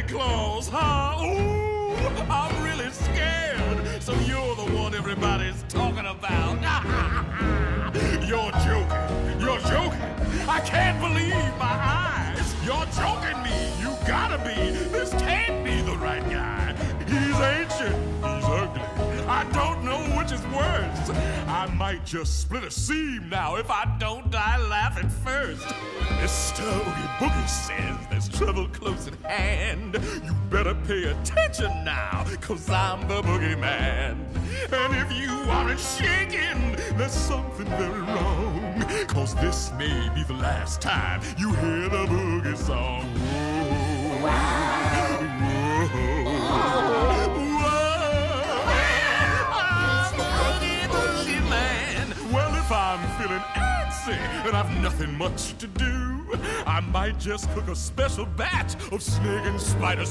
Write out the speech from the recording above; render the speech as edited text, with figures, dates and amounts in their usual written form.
Claus, huh? Ooh, I'm really scared. So you're the one everybody's talking about. You're joking. You're joking. I can't believe my eyes. You're joking me. You gotta be. This can't be the right guy. He's ancient. He's ugly. I don't know which is worse. I might just split a seam now if I don't die laughing first. Mr. Oogie Boogie says there's trouble close at hand. You better pay attention now, 'cause I'm the boogeyman. And if you aren't shaking, there's something very wrong, 'cause this may be the last time you hear the boogie song. Whoa, whoa, whoa. I'm the boogie man. Well, if I'm feeling antsy and I've nothing much to do, I might just cook a special batch of snake and spider